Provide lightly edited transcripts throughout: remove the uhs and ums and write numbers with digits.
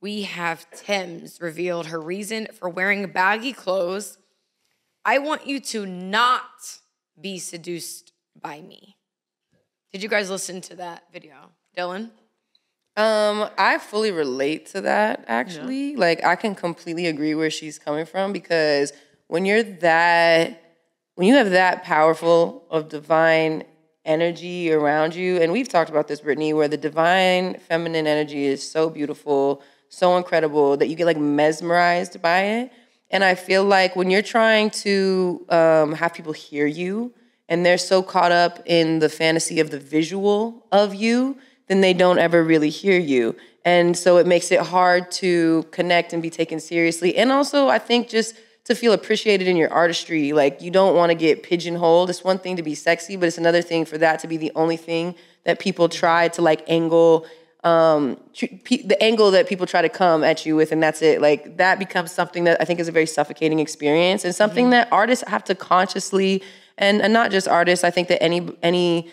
we have Tems revealed her reason for wearing baggy clothes. I want you to not be seduced by me. Did you guys listen to that video? Dylan? I fully relate to that, actually. Yeah. Like, I can completely agree where she's coming from, because when you have that powerful of divine energy around you, and we've talked about this, Brittany, where the divine feminine energy is so beautiful, so incredible, that you get like mesmerized by it. And I feel like when you're trying to have people hear you, and they're so caught up in the fantasy of the visual of you, then they don't ever really hear you. And so it makes it hard to connect and be taken seriously. And also, I think, just to feel appreciated in your artistry. Like, you don't want to get pigeonholed. It's one thing to be sexy, but it's another thing for that to be the only thing that people try to like angle, the angle that people try to come at you with, and that's it. Like, that becomes something that I think is a very suffocating experience, and something that artists have to consciously, and not just artists, I think that any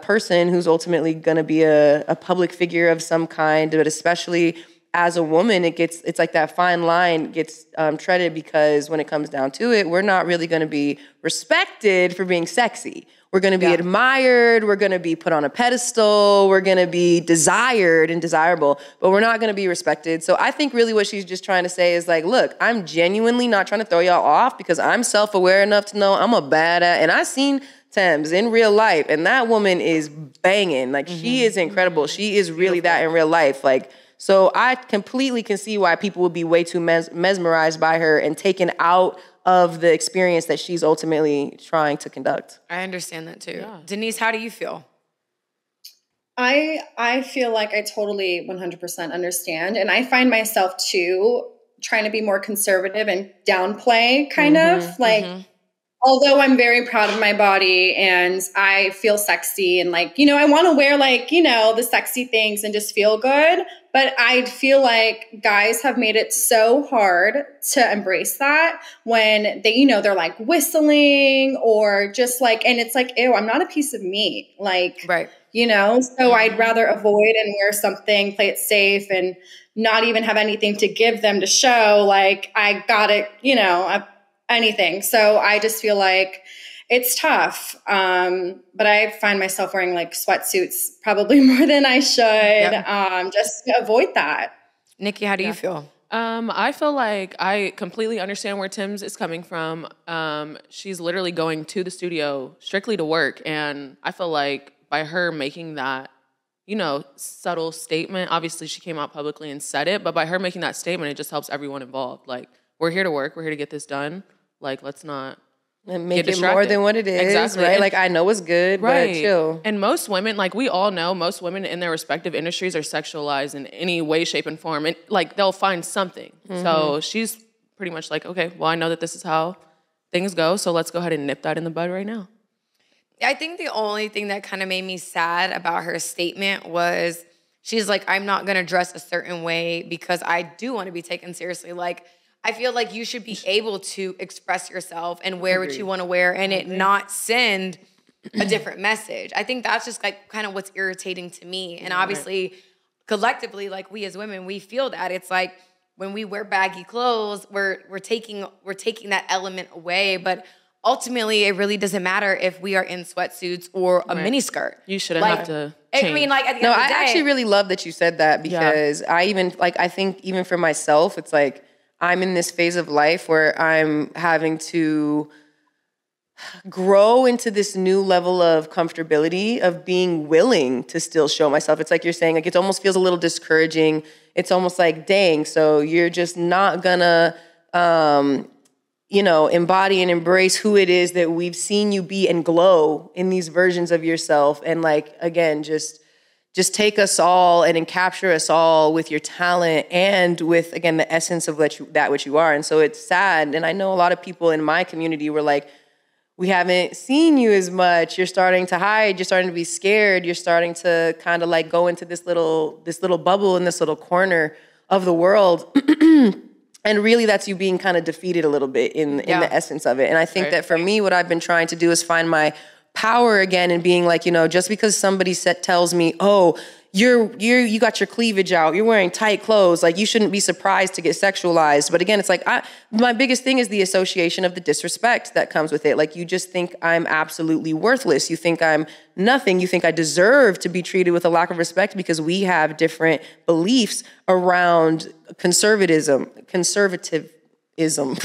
person who's ultimately going to be a public figure of some kind, but especially as a woman, it's like that fine line gets treaded, because when it comes down to it, we're not really going to be respected for being sexy. We're going to be admired. We're going to be put on a pedestal. We're going to be desired and desirable, but we're not going to be respected. So I think really what she's just trying to say is like, look, I'm genuinely not trying to throw y'all off, because I'm self-aware enough to know I'm a badass, and I've seen Tems in real life, and that woman is banging. Like, she is incredible. She is really that in real life. Like, so I completely can see why people would be way too mesmerized by her and taken out of the experience that she's ultimately trying to conduct. I understand that too. Yeah. Denise, how do you feel? I feel like I totally 100% understand. And I find myself too trying to be more conservative and downplay kind of like, although I'm very proud of my body and I feel sexy and like, you know, I want to wear like, you know, the sexy things and just feel good. But I feel like guys have made it so hard to embrace that when they, you know, they're like whistling or just like, and it's like, ew, I'm not a piece of meat. Like, right. You know, so I'd rather avoid and wear something, play it safe and not even have anything to give them to show like I got it, you know, anything. So I just feel like it's tough. But I find myself wearing like sweatsuits probably more than I should, just to avoid that. Nikia, how do you feel? I feel like I completely understand where Tems is coming from. She's literally going to the studio strictly to work. And I feel like by her making that, you know, subtle statement, obviously she came out publicly and said it, but by her making that statement, it just helps everyone involved. Like, we're here to work. We're here to get this done. Like, let's not and make it more than what it is. Exactly. Right? And, like, I know it's good, but chill. And most women, like, we all know, most women in their respective industries are sexualized in any way, shape, and form. And, like, they'll find something. So she's pretty much like, okay, well, I know that this is how things go, so let's go ahead and nip that in the bud right now. I think the only thing that kind of made me sad about her statement was she's like, I'm not going to dress a certain way because I do want to be taken seriously. Like, I feel like you should be able to express yourself and wear what you want to wear and it not send a different message. I think that's just like kind of what's irritating to me. And obviously, collectively, like we as women, we feel that. It's like when we wear baggy clothes, we're taking that element away. But ultimately, it really doesn't matter if we are in sweatsuits or a miniskirt. You shouldn't have to change. I mean, like, at the end of the day, I actually really love that you said that because I think even for myself, it's like I'm in this phase of life where I'm having to grow into this new level of comfortability of being willing to still show myself. It's like you're saying, like, it almost feels a little discouraging. It's almost like, dang, so you're just not gonna, embody and embrace who it is that we've seen you be and glow in these versions of yourself. And like, again, just take us all and capture us all with your talent and with, again, the essence of that which you are. And so it's sad. And I know a lot of people in my community were like, we haven't seen you as much. You're starting to hide. You're starting to be scared. You're starting to kind of like go into this little bubble in this little corner of the world. And really that's you being kind of defeated a little bit in the essence of it. And I think that for me, what I've been trying to do is find my power again in being like, you know, just because somebody tells me, oh, you got your cleavage out, you're wearing tight clothes, like you shouldn't be surprised to get sexualized. But again, it's like my biggest thing is the association of the disrespect that comes with it. Like you just think I'm absolutely worthless. You think I'm nothing. You think I deserve to be treated with a lack of respect because we have different beliefs around conservatism. Conservatism.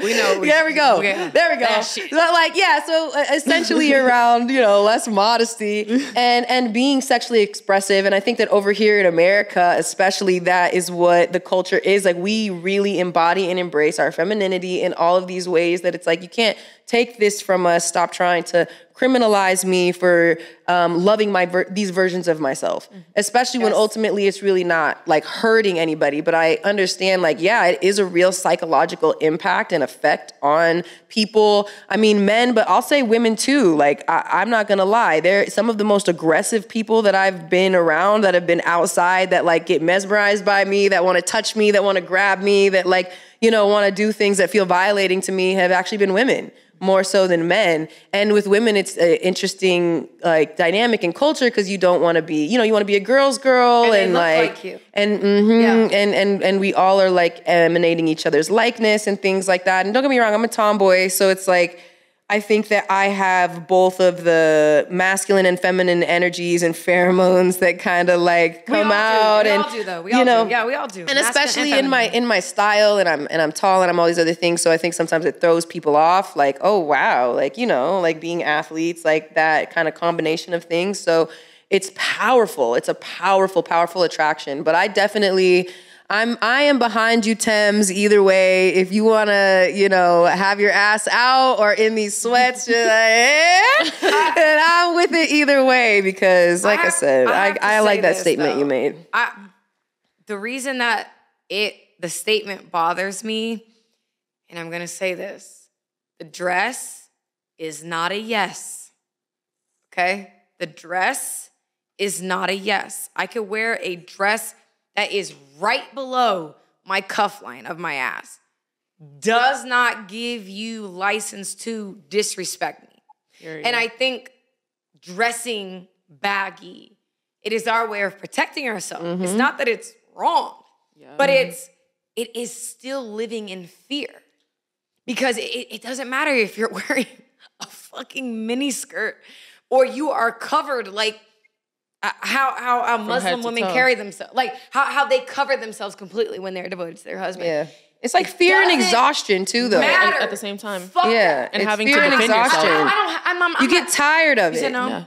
We know. There we go. There we go. But like, yeah, so essentially around, you know, less modesty and being sexually expressive. And I think that over here in America, especially, that is what the culture is. Like, we really embody and embrace our femininity in all of these ways that it's like, you can't take this from us. Stop trying to criminalize me for loving these versions of myself, especially when ultimately it's really not like hurting anybody. But I understand, like, yeah, it is a real psychological impact and effect on people. I mean, men, but I'll say women too. Like, I'm not gonna lie, they're some of the most aggressive people that I've been around, that have been outside, that like get mesmerized by me, that want to touch me, that want to grab me, that like, you know, want to do things that feel violating to me, have actually been women, more so than men. And with women, it's an interesting like dynamic in culture, because you don't want to be, you know, you want to be a girl's girl, and like you. And we all are like emanating each other's likeness and things like that. And don't get me wrong, I'm a tomboy, so it's like, I think that I have both of the masculine and feminine energies and pheromones that kind of like come out. We all do though. We all do. Yeah, we all do. And especially in my style, and I'm tall, and I'm all these other things. So I think sometimes it throws people off, like, oh wow, like, you know, like being athletes, like that kind of combination of things. So it's powerful. It's a powerful, powerful attraction. But I definitely, I am behind you, Tems, either way. If you want to, you know, have your ass out or in these sweats, you're like, and I'm with it either way, because like I said, I like that statement you made. The reason that the statement bothers me, and I'm going to say this, the dress is not a yes, okay? The dress is not a yes. I could wear a dress that is right below my cuff line of my ass. Does not give you license to disrespect me. And I think dressing baggy, it is our way of protecting ourselves. It's not that it's wrong, but it is still living in fear. Because it doesn't matter if you're wearing a fucking mini skirt or you are covered like how Muslim women carry themselves, like how they cover themselves completely when they're devoted to their husband. Yeah, it's like fear and exhaustion too, though. At the same time, and having to defend yourself. You get tired of it. No.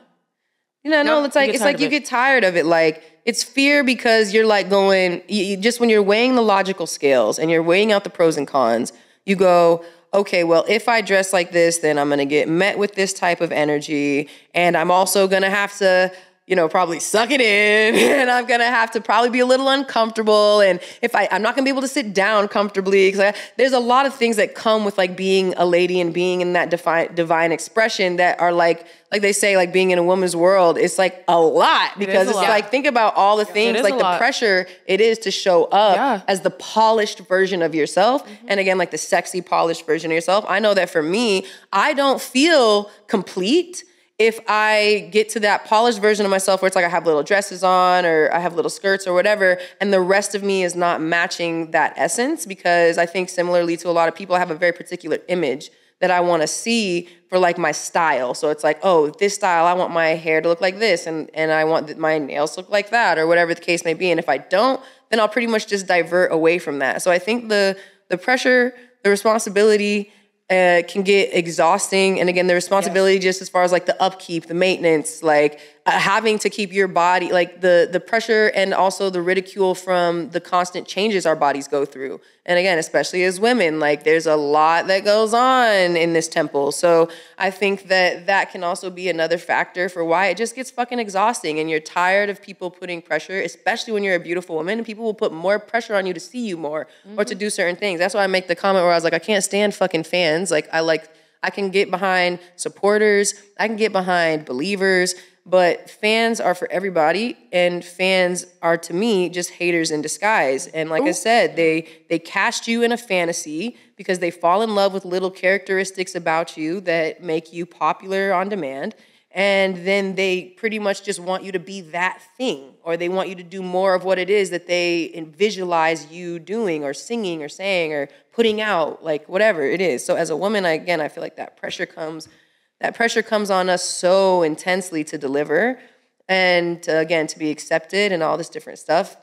Yeah. No, it's like you get tired of it. Like, it's fear because you're like going. Just when you're weighing the logical scales and you're weighing out the pros and cons, you go, okay, well, if I dress like this, then I'm gonna get met with this type of energy, and I'm also gonna have to, you know, probably suck it in, and I'm gonna have to probably be a little uncomfortable, and if I'm not gonna be able to sit down comfortably, because there's a lot of things that come with like being a lady and being in that divine expression that are like they say, like being in a woman's world, it's like a lot, because it's like, think about all the things, like the pressure it is to show up as the polished version of yourself, and again, like the sexy polished version of yourself. I know that for me, I don't feel complete if I get to that polished version of myself where it's like I have little dresses on or I have little skirts or whatever, and the rest of me is not matching that essence, because I think similarly to a lot of people, I have a very particular image that I want to see for like my style. So it's like, oh, this style, I want my hair to look like this, and I want my nails to look like that, or whatever the case may be. And if I don't, then I'll pretty much just divert away from that. So I think the pressure, the responsibility, can get exhausting. And again, the responsibility just as far as like the upkeep, the maintenance, like having to keep your body, like the pressure and also the ridicule from the constant changes our bodies go through. And again, especially as women, like there's a lot that goes on in this temple. So I think that can also be another factor for why it just gets fucking exhausting, and you're tired of people putting pressure, especially when you're a beautiful woman, and people will put more pressure on you to see you more or to do certain things. That's why I make the comment where I was like, I can't stand fucking fans. Like I I can get behind supporters. I can get behind believers. But fans are for everybody, and fans are, to me, just haters in disguise. And like I said, they cast you in a fantasy because they fall in love with little characteristics about you that make you popular on demand. And then they pretty much just want you to be that thing, or they want you to do more of what it is that they visualize you doing or singing or saying or putting out, like whatever it is. So as a woman, I feel like that pressure comes on us so intensely to deliver and again, to be accepted and all this different stuff.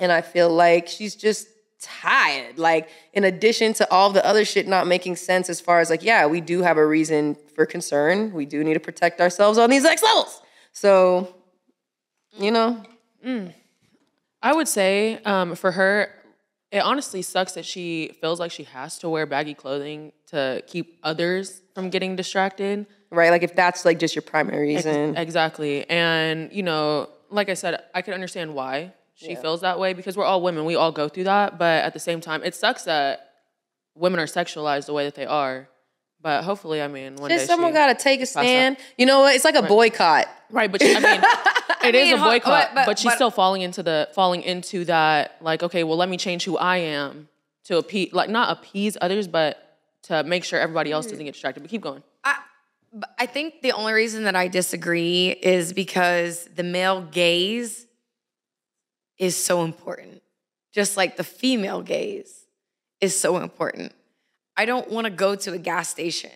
And I feel like she's just tired. Like, in addition to all the other shit not making sense as far as like, yeah, we do have a reason for concern. We do need to protect ourselves on these next levels. So, you know. I would say for her, it honestly sucks that she feels like she has to wear baggy clothing to keep others from getting distracted. Right, like if that's like just your primary reason. Exactly. And, you know, like I said, I can understand why she feels that way because we're all women. We all go through that. But at the same time, it sucks that women are sexualized the way that they are. But hopefully, I mean, one day someone got to take a stand. You know what? It's like a boycott. Right, but I mean, it is a boycott. But she's still falling into that, like, okay, well, let me change who I am to appease, like not appease others, but to make sure everybody else doesn't get distracted. But keep going. I think the only reason that I disagree is because the male gaze is so important. Just like the female gaze is so important. I don't want to go to a gas station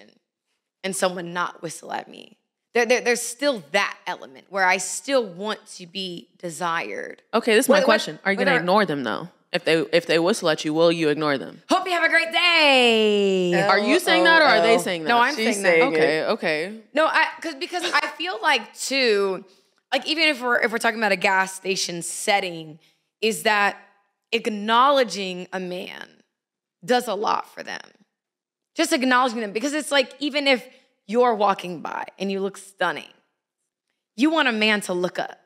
and someone not whistle at me. There's still that element where I still want to be desired. Okay, this is my question. Are you going to ignore them, though? If they whistle at you, will you ignore them? Hope you have a great day. Are you saying that or are they saying that? No, I'm saying that. Okay. No, because I feel like too, like even if we're talking about a gas station setting, is that acknowledging a man does a lot for them. Just acknowledging them, because it's like even if you're walking by and you look stunning, you want a man to look up.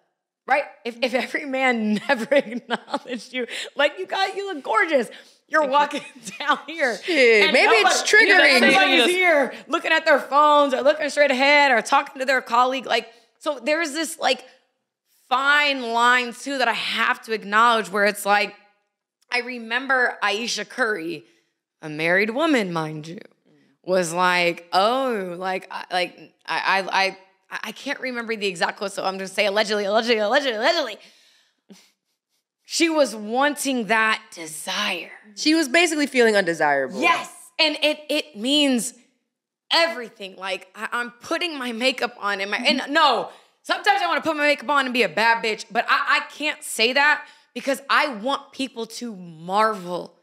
Right? If every man never acknowledged you, like you look gorgeous. You're walking down here. Shit, maybe it's triggering. Everybody's here looking at their phones or looking straight ahead or talking to their colleague. Like, so there's this like fine line too that I have to acknowledge where it's like, I remember Aisha Curry, a married woman, mind you, was like, oh, I can't remember the exact quote, so I'm going to say allegedly. She was wanting that desire. She was basically feeling undesirable. Yes, and it means everything. Like, I'm putting my makeup on, and no, sometimes I want to put my makeup on and be a bad bitch, but I can't say that because I want people to marvel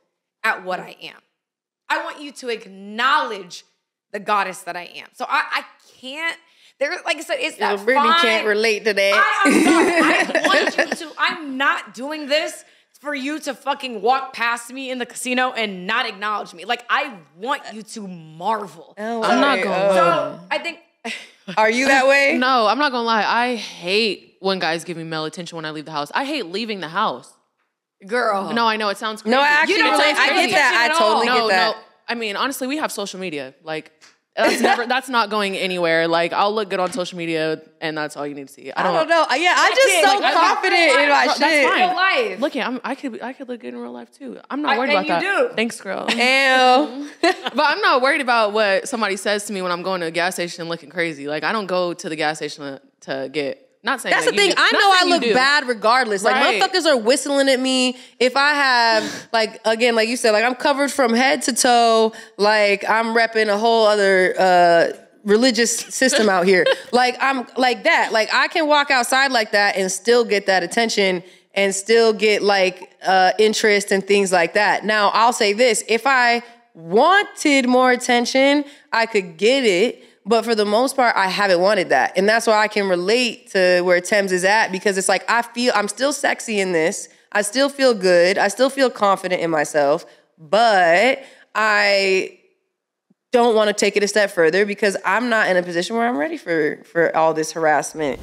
at what I am. I want you to acknowledge the goddess that I am. So I can't. There, like I said, it's that Brittany can't relate to that. I'm sorry. I want you to. I'm not doing this for you to fucking walk past me in the casino and not acknowledge me. Like, I want you to marvel. I'm not going. So I think. Are you that way? No, I'm not gonna lie. I hate when guys give me male attention when I leave the house. I hate leaving the house. Girl. No, I know it sounds crazy. No, I actually I get that. I totally get that. No, I mean, honestly, we have social media. Like, that's not going anywhere. Like, I'll look good on social media, and that's all you need to see. I don't know. Yeah, I'm just so confident in my shit. That's fine. Real life. Look, I could look good in real life too. I'm not worried about that. You do. Thanks, girl. Ew. But I'm not worried about what somebody says to me when I'm going to a gas station looking crazy. Like, I don't go to the gas station to get. Not saying that's that the thing. I know I look bad regardless. Like, right. Motherfuckers are whistling at me. If I have, like, again, like you said, like, I'm covered from head to toe. Like, I'm repping a whole other religious system out here. Like, I'm like that. Like, I can walk outside like that and still get that attention and still get, like, interest and things like that. Now, I'll say this. If I wanted more attention, I could get it. But for the most part, I haven't wanted that. And that's why I can relate to where Tems is at, because it's like, I'm still sexy in this. I still feel good. I still feel confident in myself. But I don't want to take it a step further because I'm not in a position where I'm ready for all this harassment.